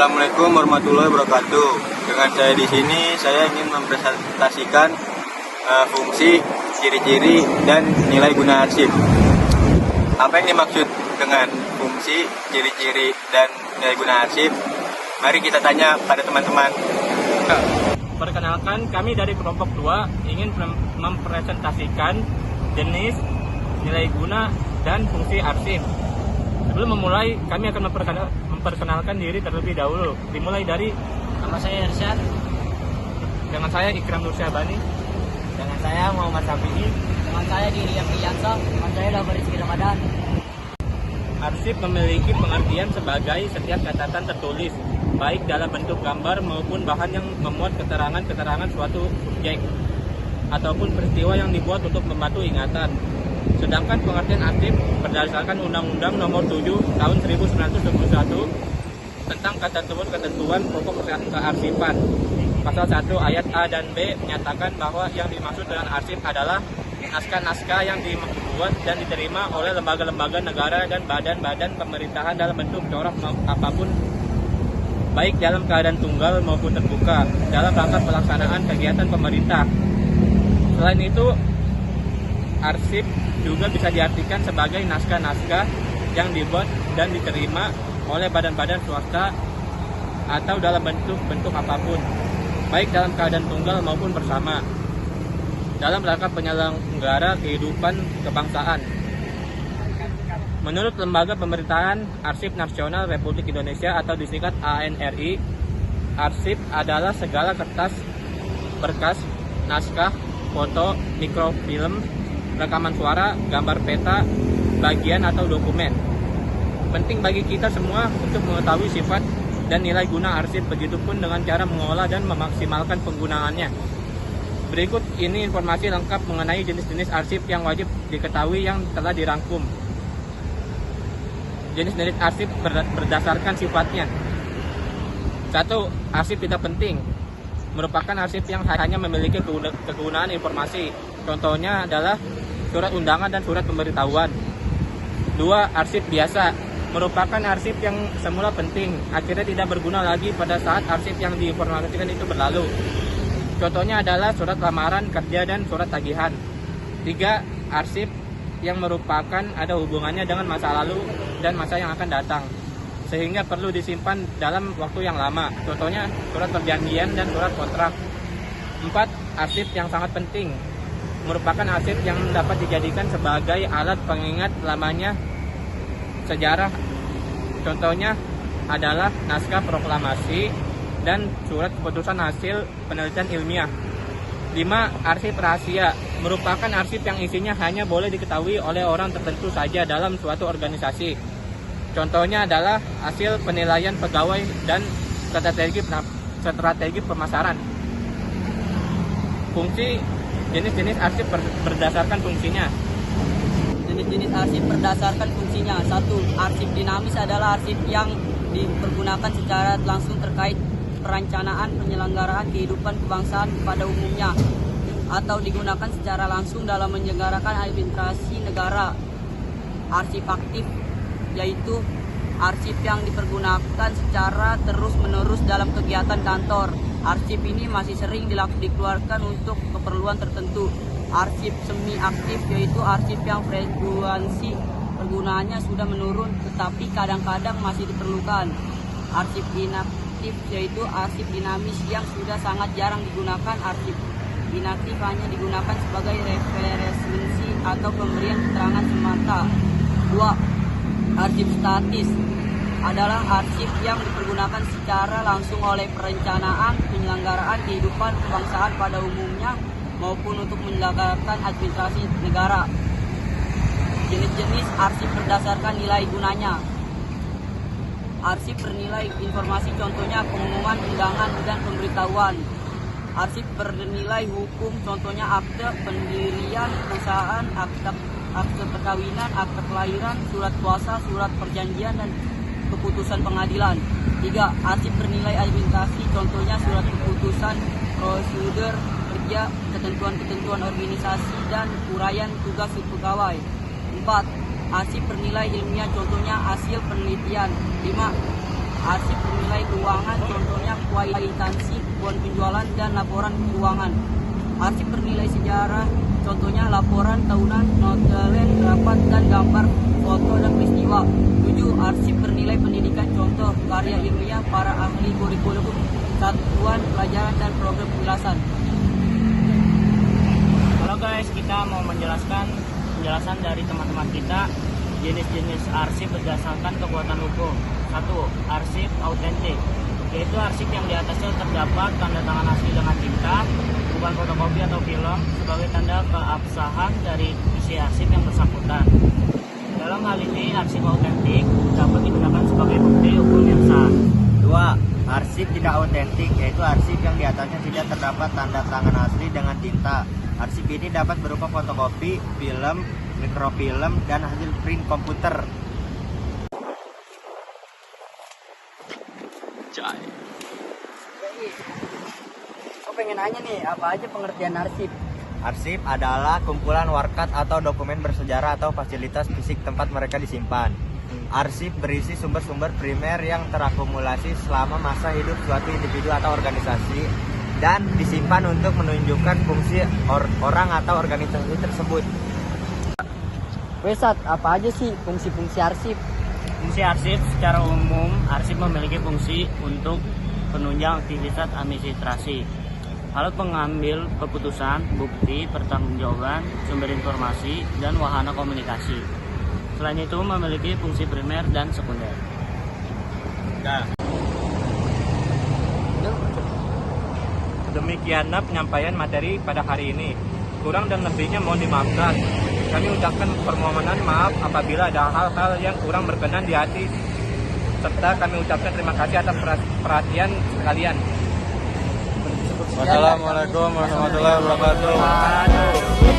Assalamualaikum warahmatullahi wabarakatuh. Dengan saya di sini, saya ingin mempresentasikan fungsi, ciri-ciri, dan nilai guna arsip. Apa yang dimaksud dengan fungsi, ciri-ciri, dan nilai guna arsip? Mari kita tanya pada teman-teman. Perkenalkan, kami dari kelompok 2 ingin mempresentasikan jenis, nilai guna, dan fungsi arsip. Sebelum memulai, kami akan memperkenalkan diri terlebih dahulu. Dimulai dari Nama saya Irsyad. dengan saya Ikram Nursyabani. Dengan saya Muhammad Safi'i. Dengan saya Diri Apriyansa. Dengan saya Dabar Rizky Ramadan. Arsip memiliki pengertian sebagai setiap catatan tertulis, baik dalam bentuk gambar maupun bahan yang memuat keterangan-keterangan suatu subjek ataupun peristiwa yang dibuat untuk membantu ingatan. Sedangkan pengertian arsip berdasarkan Undang-Undang Nomor 7 Tahun 1971 tentang ketentuan pokok kearsipan. Pasal 1 ayat A dan B menyatakan bahwa yang dimaksud dengan arsip adalah naskah-naskah yang dibuat dan diterima oleh lembaga-lembaga negara dan badan-badan pemerintahan dalam bentuk corak apapun, baik dalam keadaan tunggal maupun terbuka, dalam rangka pelaksanaan kegiatan pemerintah. Selain itu, arsip juga bisa diartikan sebagai naskah-naskah yang dibuat dan diterima oleh badan-badan swasta atau dalam bentuk apapun, baik dalam keadaan tunggal maupun bersama, dalam rangka penyelenggara kehidupan kebangsaan. Menurut Lembaga Pemerintahan Arsip Nasional Republik Indonesia atau disingkat ANRI, arsip adalah segala kertas, berkas, naskah, foto, mikrofilm, rekaman suara, gambar peta, bagian atau dokumen. Penting bagi kita semua untuk mengetahui sifat dan nilai guna arsip, begitupun dengan cara mengolah dan memaksimalkan penggunaannya. Berikut ini informasi lengkap mengenai jenis-jenis arsip yang wajib diketahui yang telah dirangkum. Jenis-jenis arsip berdasarkan sifatnya. 1. Arsip tidak penting merupakan arsip yang hanya memiliki kegunaan informasi. Contohnya adalah surat undangan dan surat pemberitahuan. 2. Arsip biasa merupakan arsip yang semula penting, akhirnya tidak berguna lagi pada saat arsip yang diinformasikan itu berlalu. Contohnya adalah surat lamaran kerja dan surat tagihan. 3. Arsip yang merupakan ada hubungannya dengan masa lalu dan masa yang akan datang, sehingga perlu disimpan dalam waktu yang lama. Contohnya surat perjanjian dan surat kontrak. 4. Arsip yang sangat penting merupakan arsip yang dapat dijadikan sebagai alat pengingat lamanya sejarah. Contohnya adalah naskah proklamasi dan surat keputusan hasil penelitian ilmiah. 5. Arsip rahasia merupakan arsip yang isinya hanya boleh diketahui oleh orang tertentu saja dalam suatu organisasi. Contohnya adalah hasil penilaian pegawai dan strategi pemasaran. Fungsi jenis-jenis arsip berdasarkan fungsinya. Jenis-jenis arsip berdasarkan fungsinya. 1. Arsip dinamis adalah arsip yang dipergunakan secara langsung terkait perencanaan penyelenggaraan kehidupan kebangsaan pada umumnya atau digunakan secara langsung dalam menyelenggarakan administrasi negara. Arsip aktif yaitu arsip yang dipergunakan secara terus-menerus dalam kegiatan kantor. Arsip ini masih sering dikeluarkan untuk keperluan tertentu. Arsip semi aktif yaitu arsip yang frekuensi penggunaannya sudah menurun tetapi kadang-kadang masih diperlukan. Arsip inaktif yaitu arsip dinamis yang sudah sangat jarang digunakan. Arsip inaktif hanya digunakan sebagai referensi atau pemberian keterangan semata. 2. Arsip statis adalah arsip yang dipergunakan secara langsung oleh perencanaan penyelenggaraan kehidupan kebangsaan pada umumnya maupun untuk menyelenggarakan administrasi negara. Jenis-jenis arsip berdasarkan nilai gunanya. Arsip bernilai informasi, contohnya pengumuman undangan dan pemberitahuan. Arsip bernilai hukum, contohnya akte pendirian perusahaan, akte perkawinan, akte kelahiran, surat kuasa, surat perjanjian, dan keputusan pengadilan. 3. Arsip bernilai administrasi, contohnya surat keputusan, prosedur kerja, ketentuan-ketentuan organisasi, dan uraian tugas pegawai. 4. Arsip bernilai ilmiah, contohnya hasil penelitian. 5. arsip bernilai keuangan, contohnya kuitansi, buku penjualan, dan laporan keuangan. Arsip bernilai sejarah, contohnya laporan tahunan, notulen, rapat, dan gambar, foto, dan peristiwa. 7. Arsip bernilai pendidikan, contoh karya ilmiah, para ahli, kurikulum, satuan pelajaran, dan program penjelasan. Halo guys, kita mau menjelaskan penjelasan dari teman-teman kita jenis-jenis arsip berdasarkan kekuatan hukum. 1. Arsip autentik, yaitu arsip yang di atasnya terdapat tanda tangan asli dengan tinta, bukan fotokopi atau film, sebagai tanda keabsahan dari isi arsip yang bersangkutan. Dalam hal ini, arsip autentik dapat digunakan sebagai bukti hukum yang sah. 2. Arsip tidak autentik, yaitu arsip yang di atasnya tidak terdapat tanda tangan asli dengan tinta. Arsip ini dapat berupa fotokopi, film, mikrofilm, dan hasil print komputer. Aku pengen nanya nih, apa aja pengertian arsip? Arsip adalah kumpulan warkat atau dokumen bersejarah atau fasilitas fisik tempat mereka disimpan. Arsip berisi sumber-sumber primer yang terakumulasi selama masa hidup suatu individu atau organisasi dan disimpan untuk menunjukkan fungsi orang atau organisasi tersebut. Wesat, apa aja sih fungsi-fungsi arsip? Fungsi arsip secara umum, arsip memiliki fungsi untuk penunjang aktivitas administrasi, alat pengambil keputusan, bukti, pertanggungjawaban, sumber informasi, dan wahana komunikasi. Selain itu memiliki fungsi primer dan sekunder. Demikianlah penyampaian materi pada hari ini. Kurang dan lebihnya mohon dimaafkan. Kami ucapkan permohonan maaf apabila ada hal-hal yang kurang berkenan di hati, serta kami ucapkan terima kasih atas perhatian kalian. Wassalamualaikum warahmatullahi wabarakatuh.